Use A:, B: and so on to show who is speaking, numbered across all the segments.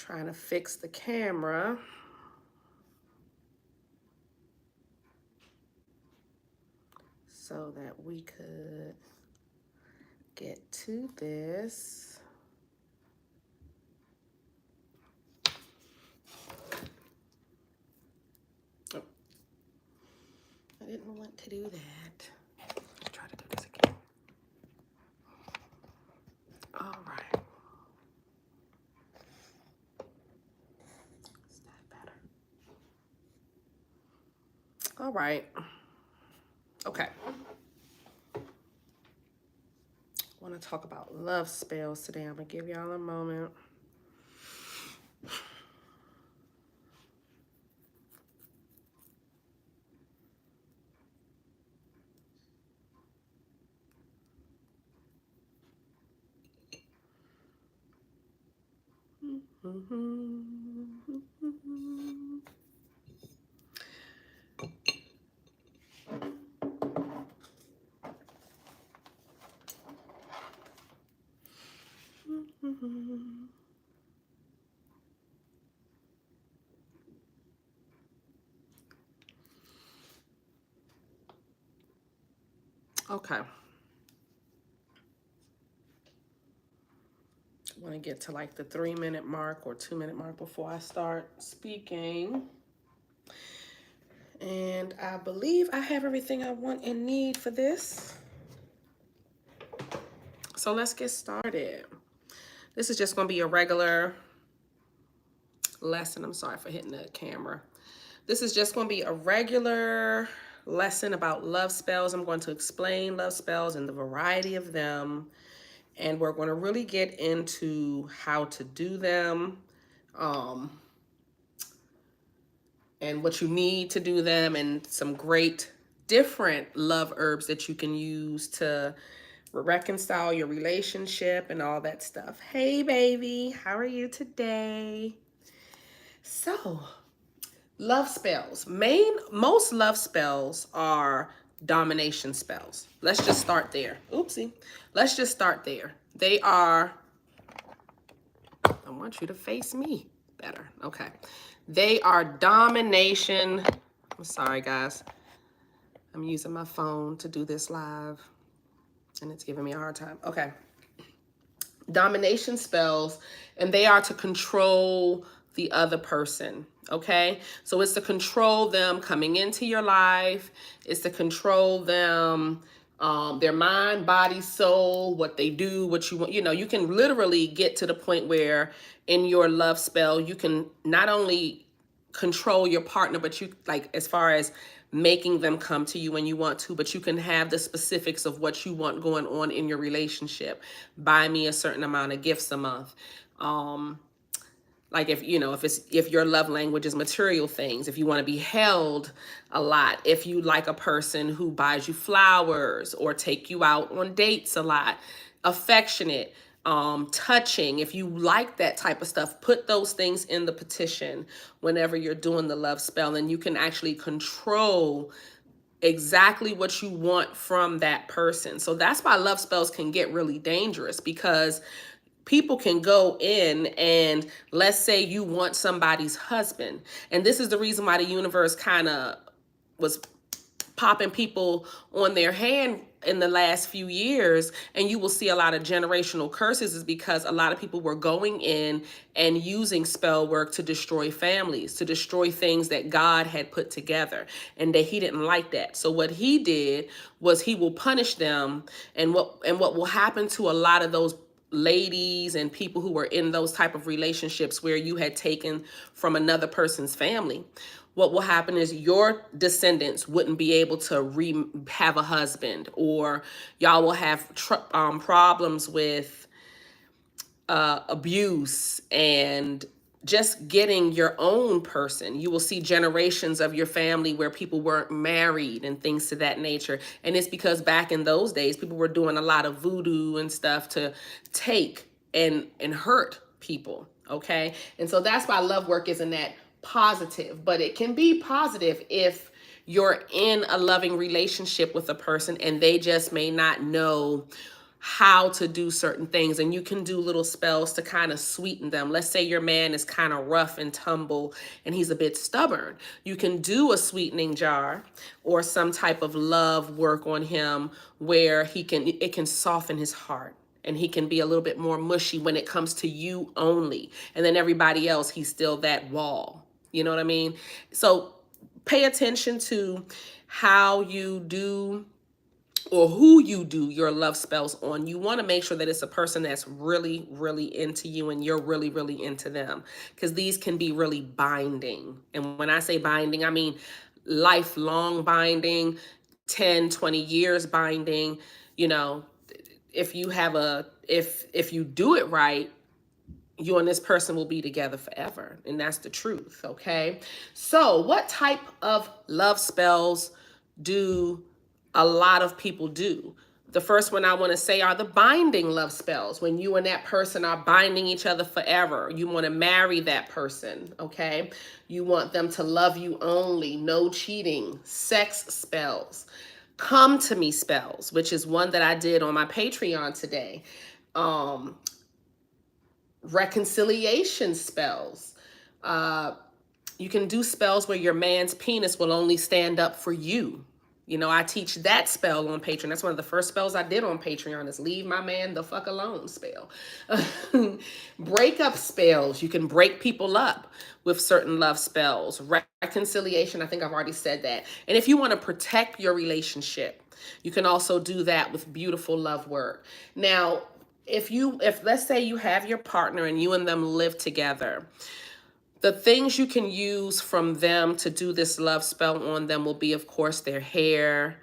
A: Trying to fix the camera so that we could get to this. Oh, I didn't want to do that. Let's try to do this again. All right. Is that better? All right. Okay. I want to talk about love spells today. I'm going to give y'all a moment. Okay. I want to get to like the 3-minute mark or 2-minute mark before I start speaking. And I believe I have everything I want and need for this. So let's get started. This is just going to be a regular lesson. I'm sorry for hitting the camera. This is just going to be a regular lesson about love spells. I'm going to explain love spells and the variety of them. And we're going to really get into how to do them, and what you need to do them, and some great different love herbs that you can use to reconcile your relationship and all that stuff. Hey, baby, how are you today? So, love spells. Most love spells are domination spells. Let's just start there. Oopsie. Let's just start there. They are, I want you to face me better. Okay. They are domination. I'm sorry, guys. I'm using my phone to do this live, and it's giving me a hard time. Okay. Domination spells, and they are to control the other person. Okay. So it's to control them coming into your life. It's to control them, their mind, body, soul, what they do, what you want. You know, you can literally get to the point where in your love spell, you can not only control your partner, but you, like, as far as making them come to you when you want to, but you can have the specifics of what you want going on in your relationship. Buy me a certain amount of gifts a month. Like, if you know, if your love language is material things, if you want to be held a lot, if you like a person who buys you flowers or take you out on dates a lot, affectionate, touching, if you like that type of stuff, put those things in the petition whenever you're doing the love spell, and you can actually control exactly what you want from that person. So that's why love spells can get really dangerous, because people can go in and, let's say you want somebody's husband. And this is the reason why the universe kind of was popping people on their hand in the last few years, and you will see a lot of generational curses, is because a lot of people were going in and using spell work to destroy families, to destroy things that God had put together, and that he didn't like that. So what he did was he will punish them. And what will happen to a lot of those ladies and people who were in those type of relationships where you had taken from another person's family, what will happen is your descendants wouldn't be able to have a husband, or y'all will have problems with abuse and just getting your own person. You will see generations of your family where people weren't married and things to that nature. And it's because back in those days, people were doing a lot of voodoo and stuff to take and hurt people. Okay. And so that's why love work isn't that positive, but it can be positive if you're in a loving relationship with a person and they just may not know how to do certain things, and you can do little spells to kind of sweeten them. Let's say your man is kind of rough and tumble and he's a bit stubborn. You can do a sweetening jar or some type of love work on him where it can soften his heart, and he can be a little bit more mushy when it comes to you only. And then everybody else, he's still that wall. You know what I mean? So pay attention to how you do or who you do your love spells on. You want to make sure that it's a person that's really, really into you and you're really, really into them, because these can be really binding. And when I say binding, I mean lifelong binding, 10, 20 years binding. You know, if you have if you do it right, you and this person will be together forever. And that's the truth. Okay. So what type of love spells do a lot of people do? The first one I want to say are the binding love spells. When you and that person are binding each other forever, you want to marry that person. Okay. You want them to love you only, no cheating, sex spells, come to me spells, which is one that I did on my Patreon today. Reconciliation spells. You can do spells where your man's penis will only stand up for you. You know, I teach that spell on Patreon. That's one of the first spells I did on Patreon, is leave my man the fuck alone spell. Breakup spells. You can break people up with certain love spells. Reconciliation, I think I've already said that. And if you want to protect your relationship, you can also do that with beautiful love work. Now, if let's say you have your partner and you and them live together, the things you can use from them to do this love spell on them will be, of course, their hair,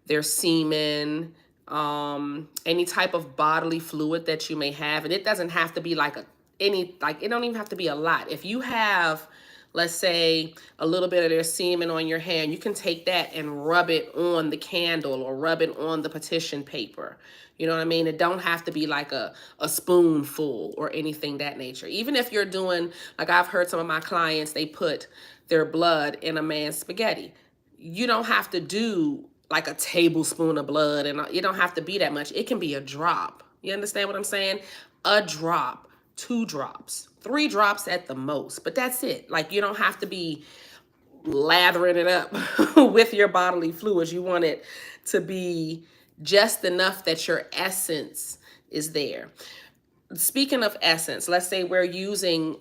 A: their semen, any type of bodily fluid that you may have. And it doesn't have to be like it don't even have to be a lot. If you have, let's say, a little bit of their semen on your hand, you can take that and rub it on the candle or rub it on the petition paper. You know what I mean? It don't have to be like a spoonful or anything that nature. Even if you're doing, like I've heard some of my clients, they put their blood in a man's spaghetti. You don't have to do like a tablespoon of blood, and it don't have to be that much. It can be a drop. You understand what I'm saying? A drop, 2 drops, 3 drops at the most, but that's it. Like, you don't have to be lathering it up with your bodily fluids. You want it to be just enough that your essence is there. Speaking of essence, let's say we're using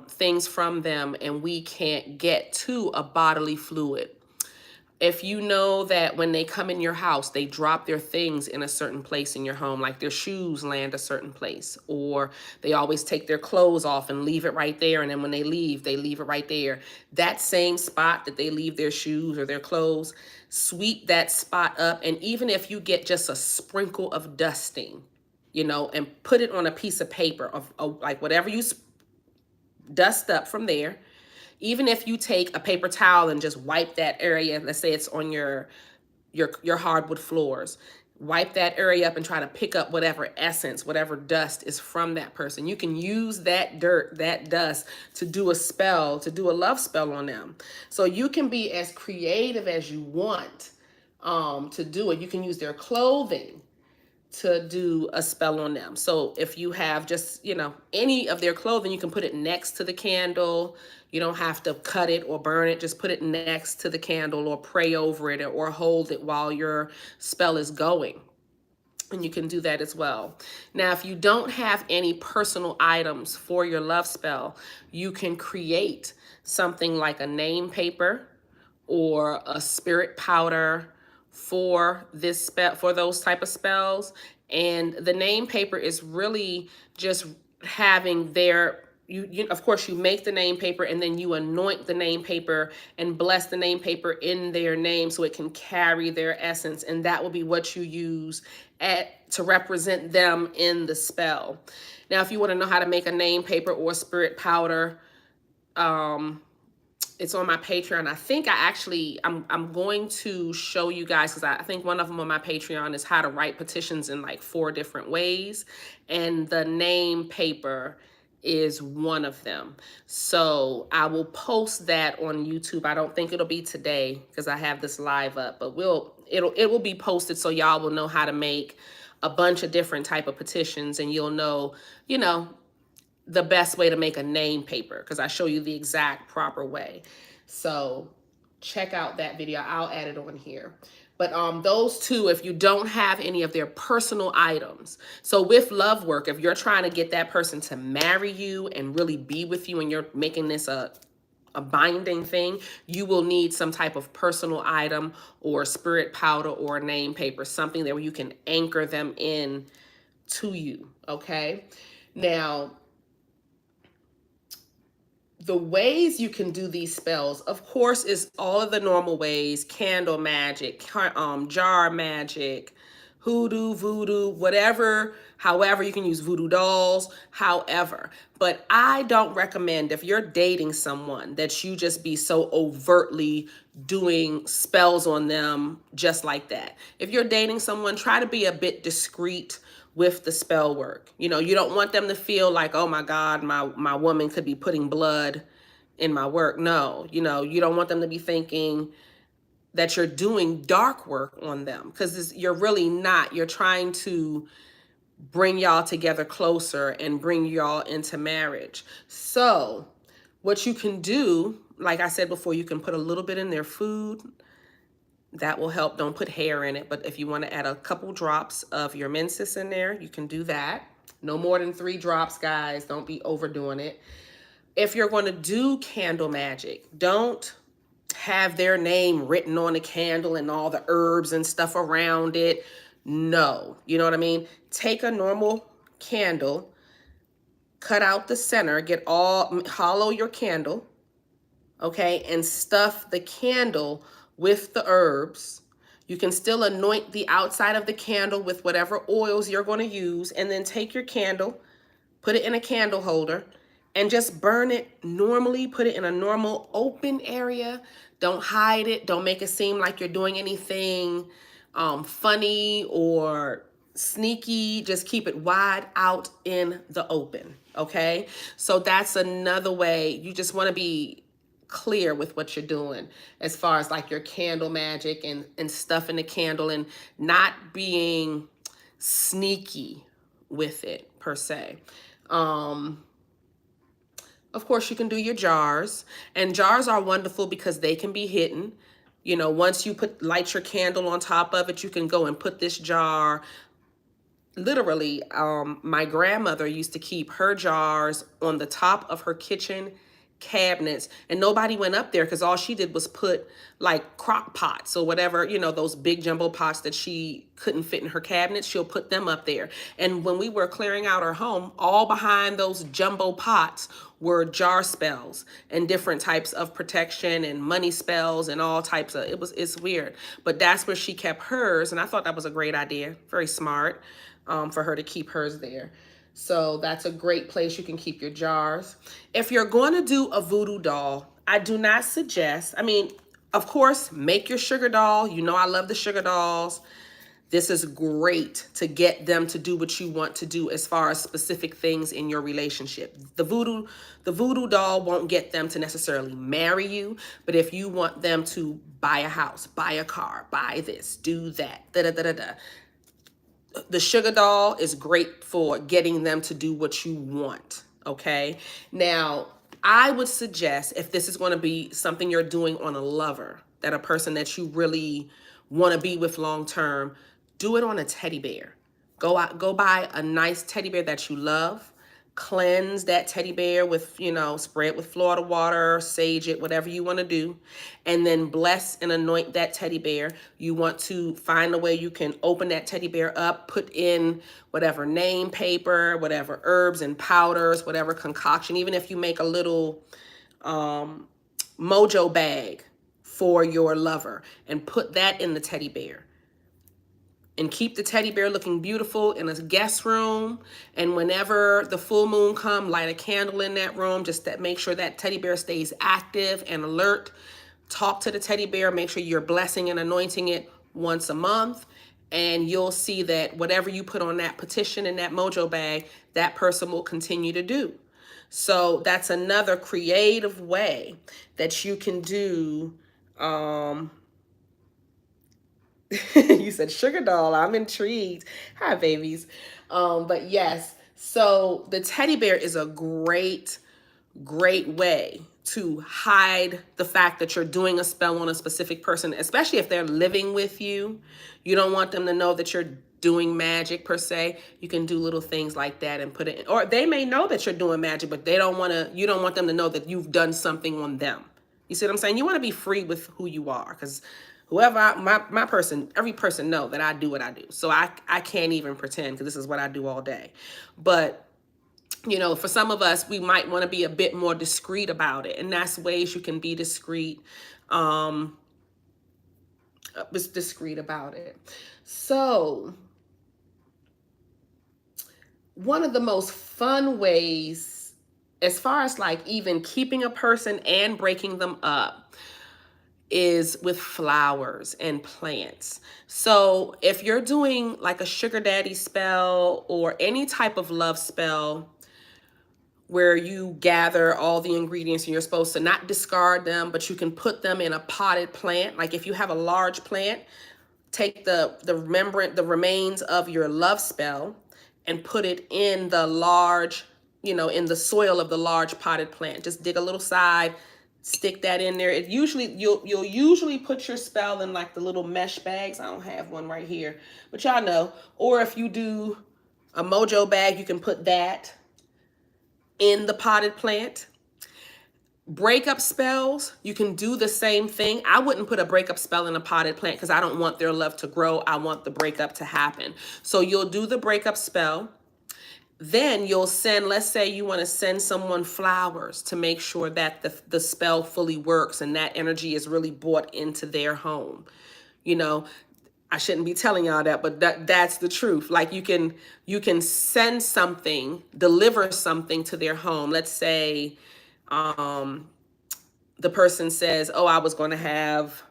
A: things from them and we can't get to a bodily fluid. If you know that when they come in your house, they drop their things in a certain place in your home, like their shoes land a certain place, or they always take their clothes off and leave it right there, and then when they leave it right there. That same spot that they leave their shoes or their clothes, sweep that spot up. And even if you get just a sprinkle of dusting, you know, and put it on a piece of paper of like whatever you dust up from there. Even if you take a paper towel and just wipe that area, let's say it's on your hardwood floors, wipe that area up and try to pick up whatever essence, whatever dust is from that person. You can use that dirt, that dust, to do a spell, to do a love spell on them. So you can be as creative as you want to do it. You can use their clothing to do a spell on them. So if you have just, you know, any of their clothing, you can put it next to the candle. You don't have to cut it or burn it. Just put it next to the candle or pray over it or hold it while your spell is going. And you can do that as well. Now, if you don't have any personal items for your love spell, you can create something like a name paper or a spirit powder for this spell, for those type of spells. And the name paper is really just having their, you of course you make the name paper and then you anoint the name paper and bless the name paper in their name so it can carry their essence, and that will be what you use to represent them in the spell. Now, if you want to know how to make a name paper or spirit powder, it's on my Patreon. I think I'm going to show you guys, because I think one of them on my Patreon is how to write petitions in like 4 different ways. And the name paper is one of them. So I will post that on YouTube. I don't think it'll be today because I have this live up, but it will be posted so y'all will know how to make a bunch of different type of petitions, and you'll know, you know, the best way to make a name paper, because I show you the exact proper way. So check out that video. I'll add it on here. But those two, if you don't have any of their personal items. So with love work, if you're trying to get that person to marry you and really be with you, and you're making this a binding thing, you will need some type of personal item or spirit powder or name paper, something that you can anchor them in to you. Okay. Now, the ways you can do these spells, of course, is all of the normal ways: candle magic, jar magic, hoodoo, voodoo, whatever, however you can use voodoo dolls, however. But I don't recommend, if you're dating someone, that you just be so overtly doing spells on them just like that. If you're dating someone, try to be a bit discreet with the spell work. You know, you don't want them to feel like, oh my God, my woman could be putting blood in my work. No, you know, you don't want them to be thinking that you're doing dark work on them, because you're really not. You're trying to bring y'all together closer and bring y'all into marriage. So what you can do, like I said before, you can put a little bit in their food. That will help. Don't put hair in it, but if you want to add a couple drops of your menses in there, you can do that. No more than 3 drops, guys. Don't be overdoing it. If you're going to do candle magic, don't have their name written on the candle and all the herbs and stuff around it. No, you know what I mean? Take a normal candle, cut out the center, hollow your candle, okay, and stuff the candle with the herbs. You can still anoint the outside of the candle with whatever oils you're going to use, and then take your candle, put it in a candle holder, and just burn it normally. Put it in a normal open area. Don't hide it. Don't make it seem like you're doing anything funny or sneaky. Just keep it wide out in the open, okay? So that's another way. You just want to be clear with what you're doing as far as like your candle magic and stuff in the candle, and not being sneaky with it per se. Of course, you can do your jars, and jars are wonderful because they can be hidden. You know, once you light your candle on top of it, you can go and put this jar. Literally, my grandmother used to keep her jars on the top of her kitchen cabinets, and nobody went up there, because all she did was put like crock pots or whatever, you know, those big jumbo pots that she couldn't fit in her cabinet. She'll put them up there. And when we were clearing out her home, all behind those jumbo pots were jar spells and different types of protection and money spells and all types of, it's weird, but that's where she kept hers. And I thought that was a great idea. Very smart for her to keep hers there. So that's a great place you can keep your jars. If you're going to do a voodoo doll, I do not suggest, I mean, of course, make your sugar doll. You know, I love the sugar dolls. This is great to get them to do what you want to do as far as specific things in your relationship. The voodoo doll won't get them to necessarily marry you, but if you want them to buy a house, buy a car, buy this, do that, da da da da da, the sugar doll is great for getting them to do what you want, okay? Now, I would suggest, if this is going to be something you're doing on a lover, that a person that you really want to be with long term, do it on a teddy bear. Go buy a nice teddy bear that you love. Cleanse that teddy bear with, you know, spray it with Florida water, sage it, whatever you want to do, and then bless and anoint that teddy bear. You want to find a way you can open that teddy bear up, put in whatever name paper, whatever herbs and powders, whatever concoction, even if you make a little mojo bag for your lover, and put that in the teddy bear. And keep the teddy bear looking beautiful in a guest room. And whenever the full moon come, light a candle in that room, just to make sure that teddy bear stays active and alert. Talk to the teddy bear, make sure you're blessing and anointing it once a month. And you'll see that whatever you put on that petition in that mojo bag, that person will continue to do. So that's another creative way that you can do You said sugar doll. I'm intrigued. Hi, babies. But yes, so the teddy bear is a great way to hide the fact that you're doing a spell on a specific person, especially if they're living with you. You don't want them to know that you're doing magic per se. You can do little things like that and put it in, or they may know that you're doing magic, but you don't want them to know that you've done something on them. You see what I'm saying? You want to be free with who you are, because my person, every person know that I do what I do. So I can't even pretend, because this is what I do all day. But for some of us, we might want to be a bit more discreet about it. And that's ways you can be discreet, discreet about it. So one of the most fun ways, as far as like even keeping a person and breaking them up, is with flowers and plants. So if you're doing like a sugar daddy spell or any type of love spell, where you gather all the ingredients and you're supposed to not discard them, but you can put them in a potted plant. Like if you have a large plant, take the remains of your love spell and put it in the large, in the soil of the large potted plant. Just dig a little side, stick that in there. It usually you'll usually put your spell in like the little mesh bags. I don't have one right here, but y'all know. Or if you do a mojo bag, you can put that in the potted plant. Breakup spells, you can do the same thing. I wouldn't put a breakup spell in a potted plant because I don't want their love to grow. I want the breakup to happen. So you'll do the breakup spell. Then you'll send, let's say you want to send someone flowers to make sure that the spell fully works and that energy is really brought into their home. I shouldn't be telling y'all that, but that's the truth. Like you can send something, deliver something to their home. Let's say the person says, "Oh, I was going to have,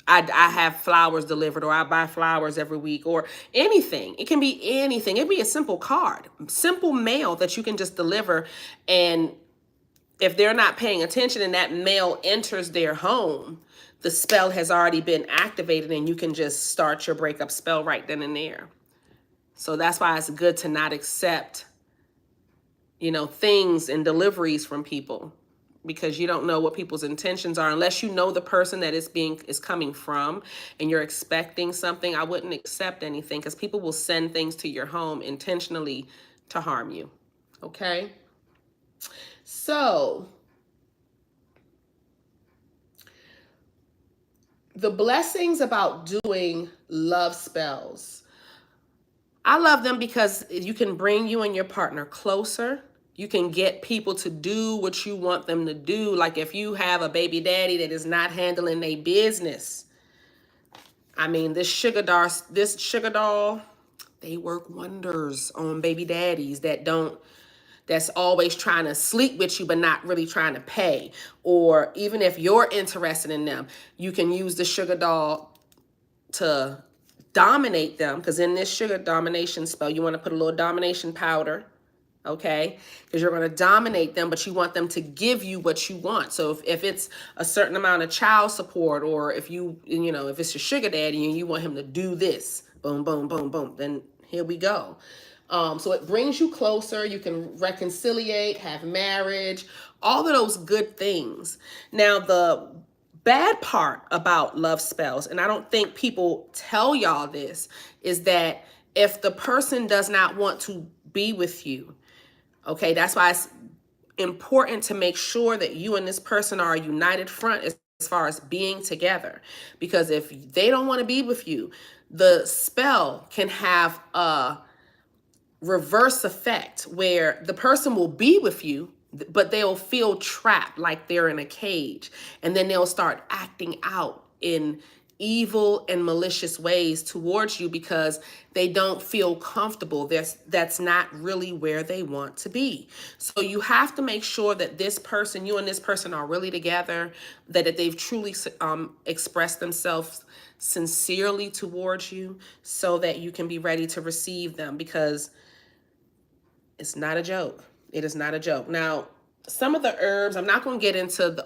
A: I have flowers delivered, or I buy flowers every week," or anything. It can be anything. It'd be a simple card, simple mail that you can just deliver. And if they're not paying attention and that mail enters their home, the spell has already been activated and you can just start your breakup spell right then and there. So that's why it's good to not accept, things and deliveries from people, because you don't know what people's intentions are unless you know the person that is coming from and you're expecting something. I wouldn't accept anything, because people will send things to your home intentionally to harm you. Okay? So the blessings about doing love spells, I love them because you can bring you and your partner closer. You can get people to do what you want them to do. Like if you have a baby daddy that is not handling their business, I mean, this sugar doll, they work wonders on baby daddies that's always trying to sleep with you but not really trying to pay. Or even if you're interested in them, you can use the sugar doll to dominate them, because in this sugar domination spell, you want to put a little domination powder, okay? Because you're going to dominate them, but you want them to give you what you want. So if it's a certain amount of child support, or if if it's your sugar daddy and you want him to do this, boom, boom, boom, boom, then here we go. So it brings you closer. You can reconciliate, have marriage, all of those good things. Now, the bad part about love spells, and I don't think people tell y'all this, is that if the person does not want to be with you, okay, that's why it's important to make sure that you and this person are a united front as far as being together. Because if they don't want to be with you, the spell can have a reverse effect where the person will be with you, but they'll feel trapped, like they're in a cage. And then they'll start acting out in evil and malicious ways towards you because they don't feel comfortable. That's not really where they want to be. So you have to make sure that you and this person are really together, that they've truly expressed themselves sincerely towards you, so that you can be ready to receive them, because it's not a joke. It is not a joke. Now, some of the herbs, I'm not going to get into the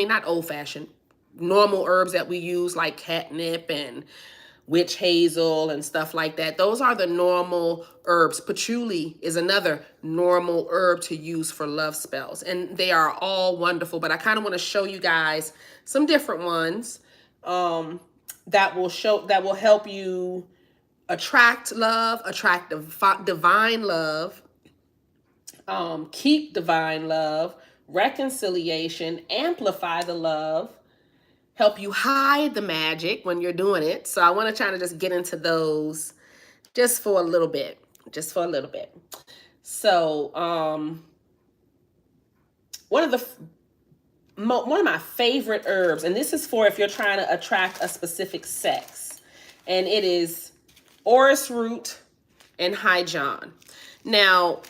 A: not old fashioned, normal herbs that we use, like catnip and witch hazel and stuff like that. Those are the normal herbs. Patchouli is another normal herb to use for love spells. And they are all wonderful, but I kind of want to show you guys some different ones that will help you attract love, attract divine love, keep divine love, reconciliation, amplify the love, help you hide the magic when you're doing it. So I want to try to just get into those just for a little bit, So one of my favorite herbs, and this is for if you're trying to attract a specific sex, and it is orris root and highjohn. Now,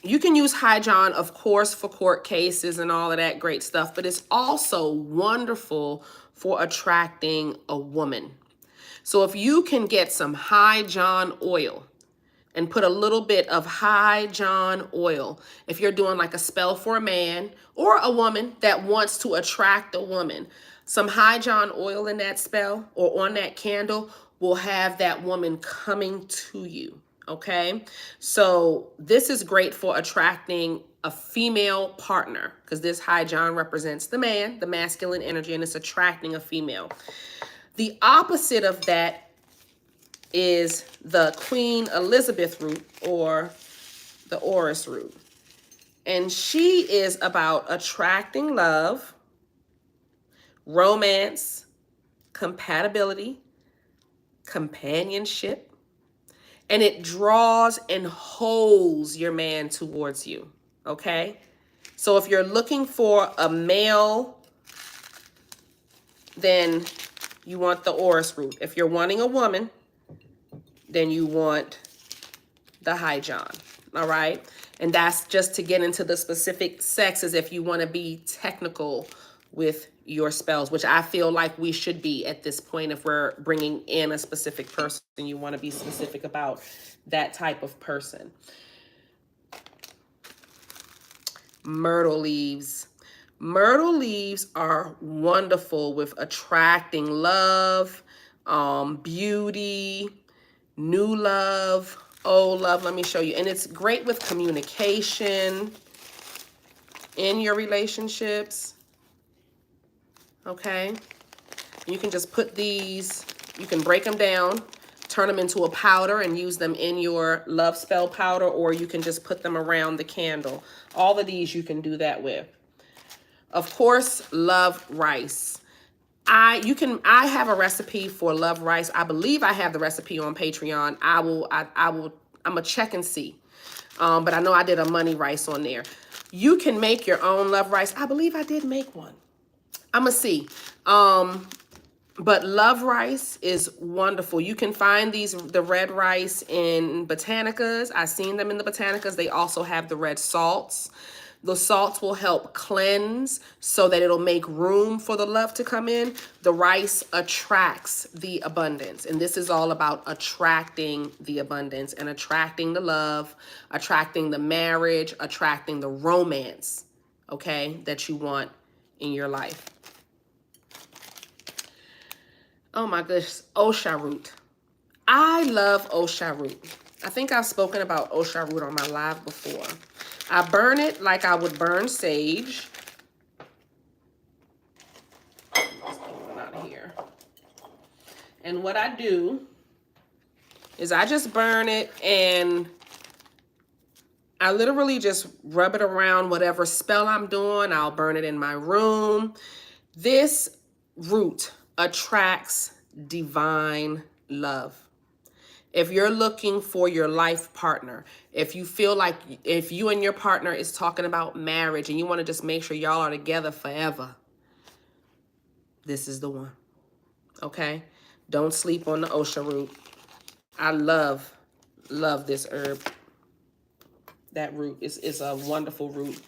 A: you can use highjohn, of course, for court cases and all of that great stuff, but it's also wonderful for attracting a woman. So if you can get some highjohn oil and put a little bit of highjohn oil, if you're doing like a spell for a man or a woman that wants to attract a woman, some highjohn oil in that spell or on that candle will have that woman coming to you. Okay, so this is great for attracting a female partner because this highjohn represents the man, the masculine energy, and it's attracting a female. The opposite of that is the Queen Elizabeth root or the orris root. And she is about attracting love, romance, compatibility, companionship, and it draws and holds your man towards you, okay? So if you're looking for a male, then you want the orris root. If you're wanting a woman, then you want the highjohn, all right? And that's just to get into the specific sexes if you want to be technical with your spells, which I feel like we should be at this point. If we're bringing in a specific person, you want to be specific about that type of person. Myrtle leaves. Myrtle leaves are wonderful with attracting love, beauty, new love, old love. Let me show you. And it's great with communication in your relationships. Okay, you can just put these, you can break them down, turn them into a powder and use them in your love spell powder, or you can just put them around the candle. All of these you can do that with. Of course, love rice. I have a recipe for love rice. I believe I have the recipe on Patreon. I'm gonna check and see. But I know I did a money rice on there. You can make your own love rice. I believe I did make one. I'm gonna see. But love rice is wonderful. You can find the red rice in Botanicas. I've seen them in the Botanicas. They also have the red salts. The salts will help cleanse so that it'll make room for the love to come in. The rice attracts the abundance. And this is all about attracting the abundance and attracting the love, attracting the marriage, attracting the romance, okay, that you want in your life. Oh my goodness, Osha root. I love Osha root. I think I've spoken about Osha root on my live before. I burn it like I would burn sage. Let's get one out of here. And what I do is I just burn it and I literally just rub it around whatever spell I'm doing. I'll burn it in my room. This root attracts divine love. If you're looking for your life partner, if you feel like if you and your partner is talking about marriage and you want to just make sure y'all are together forever, this is the one, okay? Don't sleep on the Osha root. I love this herb. That root is a wonderful root.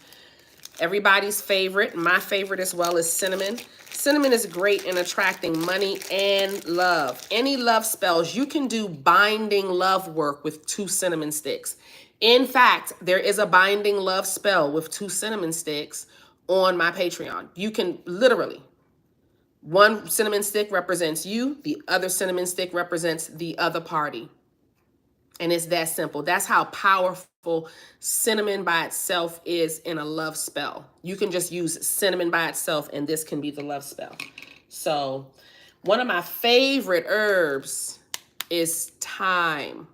A: Everybody's favorite, my favorite as well, is cinnamon. Cinnamon is great in attracting money and love. Any love spells, you can do binding love work with 2 cinnamon sticks. In fact, there is a binding love spell with 2 cinnamon sticks on my Patreon. You can literally One cinnamon stick represents you, the other cinnamon stick represents the other party. And it's that simple. That's how powerful cinnamon by itself is in a love spell. You can just use cinnamon by itself, and this can be the love spell. So, one of my favorite herbs is thyme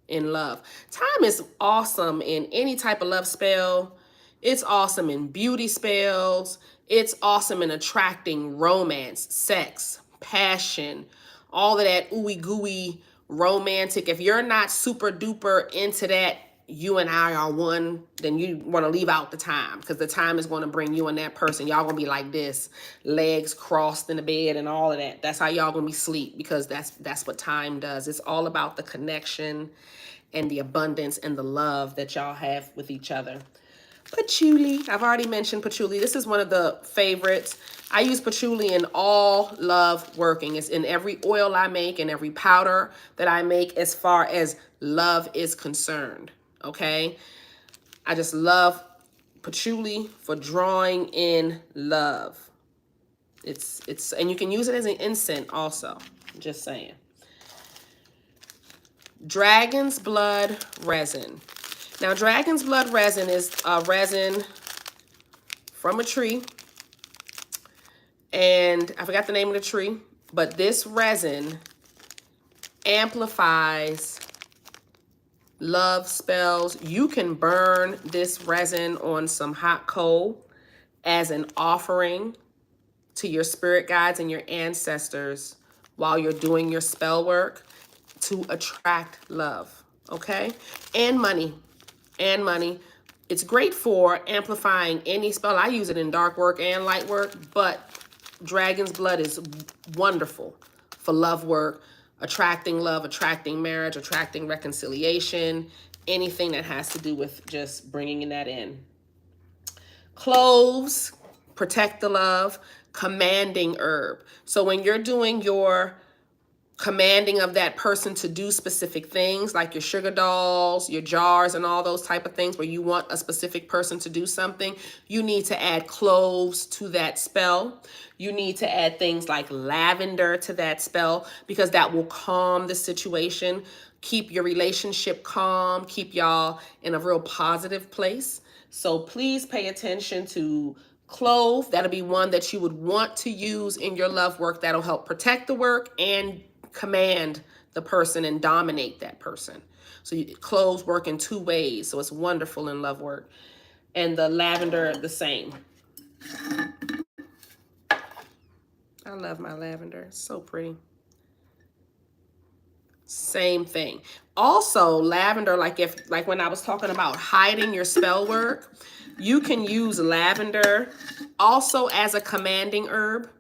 A: in love. Thyme is awesome in any type of love spell. It's awesome in beauty spells. It's awesome in attracting romance, sex, passion, all of that ooey gooey romantic. If you're not super duper into that, you and I are one, then you want to leave out the time, because the time is going to bring you and that person. Y'all going to be like this, legs crossed in the bed and all of that. That's how y'all going to be asleep, because that's what time does. It's all about the connection and the abundance and the love that y'all have with each other. Patchouli. I've already mentioned patchouli. This is one of the favorites. I use patchouli in all love working. It's in every oil I make and every powder that I make as far as love is concerned. Okay? I just love patchouli for drawing in love. It's and you can use it as an incense also. Just saying. Dragon's blood resin. Now, dragon's blood resin is a resin from a tree. And I forgot the name of the tree, but this resin amplifies love spells. You can burn this resin on some hot coal as an offering to your spirit guides and your ancestors while you're doing your spell work to attract love, okay? And money. And money. It's great for amplifying any spell. I use it in dark work and light work, but dragon's blood is wonderful for love work, attracting love, attracting marriage, attracting reconciliation, anything that has to do with just bringing that in. Cloves protect the love. Commanding herb. So when you're doing your commanding of that person to do specific things, like your sugar dolls, your jars, and all those type of things where you want a specific person to do something, you need to add cloves to that spell. You need to add things like lavender to that spell, because that will calm the situation, keep your relationship calm, keep y'all in a real positive place. So please pay attention to clove. That'll be one that you would want to use in your love work. That'll help protect the work and command the person and dominate that person. So cloves work in two ways. So it's wonderful in love work. And the lavender, the same. I love my lavender. It's so pretty. Same thing. Also, lavender, like when I was talking about hiding your spell work, you can use lavender also as a commanding herb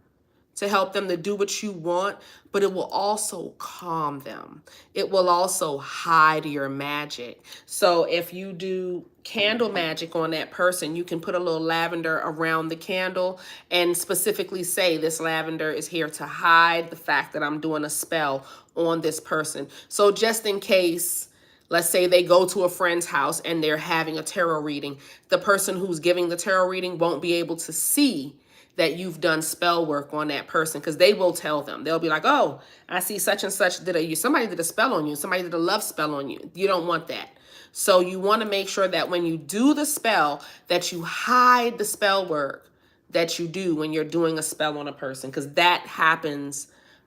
A: to help them to do what you want, but it will also calm them. It will also hide your magic. So if you do candle magic on that person, you can put a little lavender around the candle and specifically say, this lavender is here to hide the fact that I'm doing a spell on this person. So just in case, let's say they go to a friend's house and they're having a tarot reading, the person who's giving the tarot reading won't be able to see that you've done spell work on that person, because they will tell them. They'll be like, oh, I see such and such somebody did a spell on you. Somebody did a love spell on you. You don't want that. So you want to make sure that when you do the spell, that you hide the spell work that you do when you're doing a spell on a person, because that happens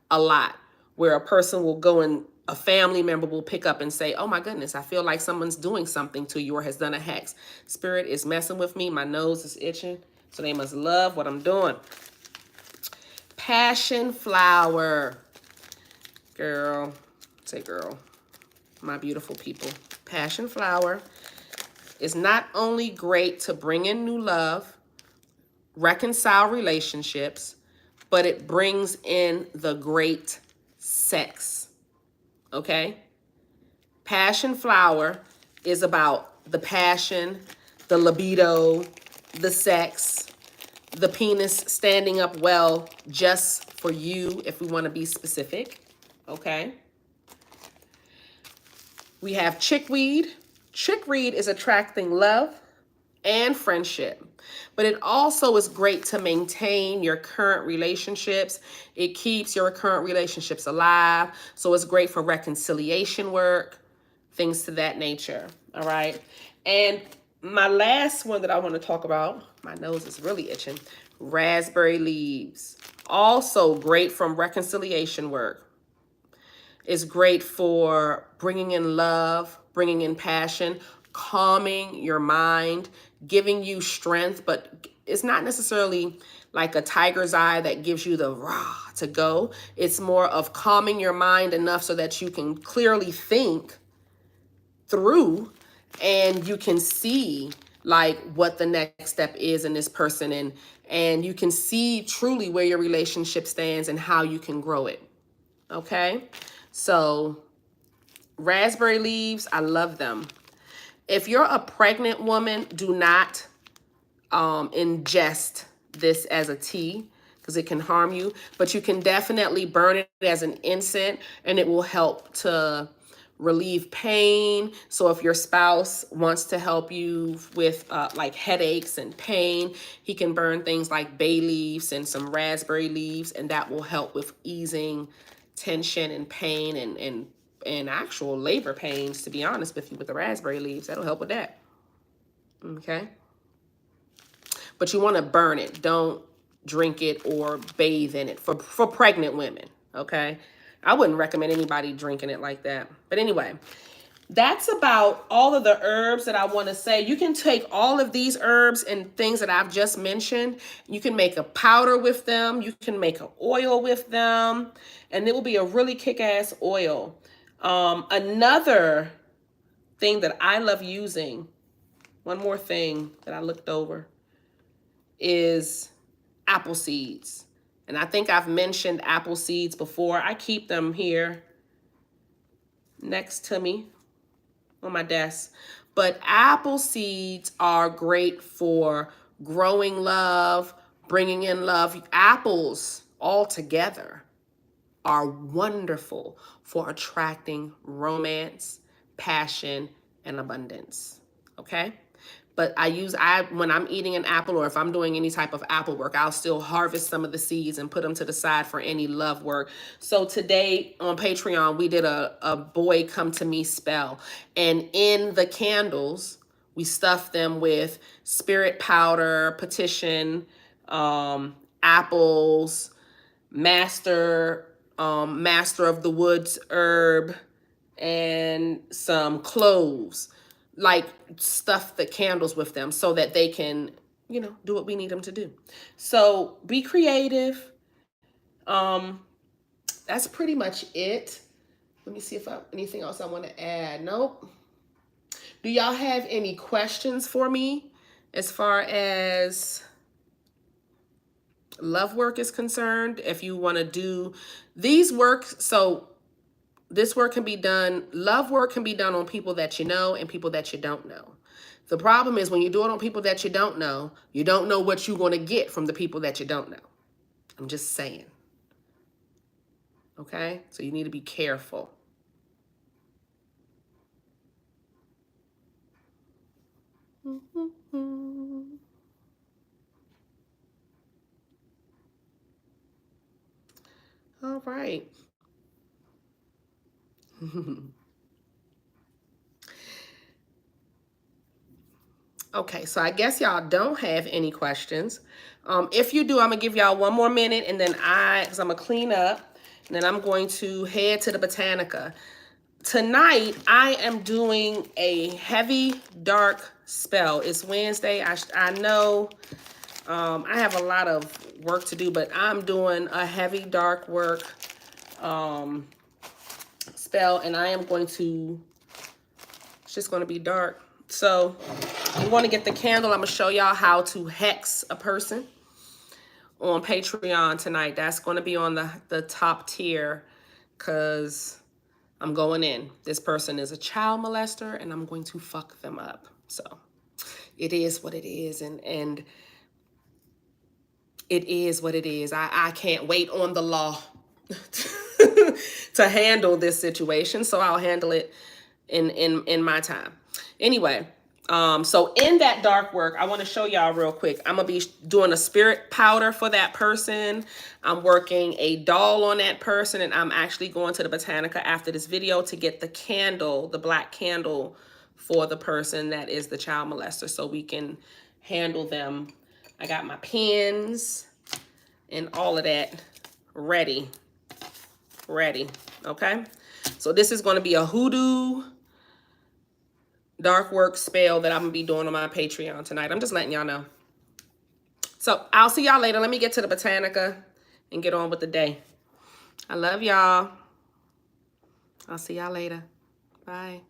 A: a lot, where a person will go and a family member will pick up and say, oh my goodness, I feel like someone's doing something to you or has done a hex. Spirit is messing with me. My nose is itching. So they must love what I'm doing. Passion flower. Girl, say girl, my beautiful people. Passion flower is not only great to bring in new love, reconcile relationships, but it brings in the great sex. Okay? Passion flower is about the passion, the libido, the sex, the penis standing up well just for you, if we want to be specific. Okay. We have chickweed. Chickweed is attracting love and friendship. But it also is great to maintain your current relationships. It keeps your current relationships alive. So it's great for reconciliation work, things to that nature. All right. And my last one that I want to talk about, my nose is really itching. Raspberry leaves. Also great from reconciliation work. It's great for bringing in love, bringing in passion, calming your mind, giving you strength, but it's not necessarily like a tiger's eye that gives you the rah to go. It's more of calming your mind enough so that you can clearly think through and you can see like what the next step is in this person, and you can see truly where your relationship stands and how you can grow it. Okay? So raspberry leaves, I love them. If you're a pregnant woman, do not ingest this as a tea because it can harm you, but you can definitely burn it as an incense and it will help to relieve pain. So if your spouse wants to help you with like headaches and pain, he can burn things like bay leaves and some raspberry leaves, and that will help with easing tension and pain and actual labor pains, to be honest with you. With the raspberry leaves, that'll help with that. Okay. But you want to burn it. Don't drink it or bathe in it for pregnant women. Okay. I wouldn't recommend anybody drinking it like that. But anyway, that's about all of the herbs that I want to say. You can take all of these herbs and things that I've just mentioned. You can make a powder with them. You can make an oil with them. And it will be a really kick-ass oil. Another thing that I love using, one more thing that I looked over, is apple seeds. And I think I've mentioned apple seeds before. I keep them here next to me on my desk. But apple seeds are great for growing love, bringing in love. Apples all together are wonderful for attracting romance, passion, and abundance. Okay? But when I'm eating an apple or if I'm doing any type of apple work, I'll still harvest some of the seeds and put them to the side for any love work. So today on Patreon, we did a boy come to me spell. And in the candles, we stuffed them with spirit powder, petition, apples, master of the woods herb, and some cloves. Like stuff the candles with them so that they can, do what we need them to do. So be creative. That's pretty much it. Let me see if anything else I want to add. Nope. Do y'all have any questions for me as far as love work is concerned? If you want to do these works, so this work can be done, love work can be done on people that you know and people that you don't know. The problem is when you do it on people that you don't know what you're going to get from the people that you don't know. I'm just saying. Okay? So you need to be careful. All right. Okay, so I guess y'all don't have any questions. If you do, I'm gonna give y'all one more minute and then because I'm gonna clean up and then I'm going to head to the Botanica. Tonight, I am doing a heavy dark spell. It's Wednesday. I know I have a lot of work to do, but I'm doing a heavy dark work spell, and I am going to, it's just going to be dark. So you want to get the candle. I'm going to show y'all how to hex a person on Patreon tonight. That's going to be on the top tier because I'm going in. This person is a child molester and I'm going to fuck them up. So it is what it is. And it is what it is. I can't wait on the law to handle this situation. So I'll handle it in my time. Anyway, So in that dark work, I want to show y'all real quick. I'm going to be doing a spirit powder for that person. I'm working a doll on that person, and I'm actually going to the Botanica after this video to get the candle, the black candle for the person that is the child molester, so we can handle them. I got my pens and all of that ready, okay? So this is going to be a hoodoo dark work spell that I'm gonna be doing on my Patreon tonight. I'm just letting y'all know. So I'll see y'all later. Let me get to the Botanica and get on with the day. I love y'all. I'll see y'all later. Bye.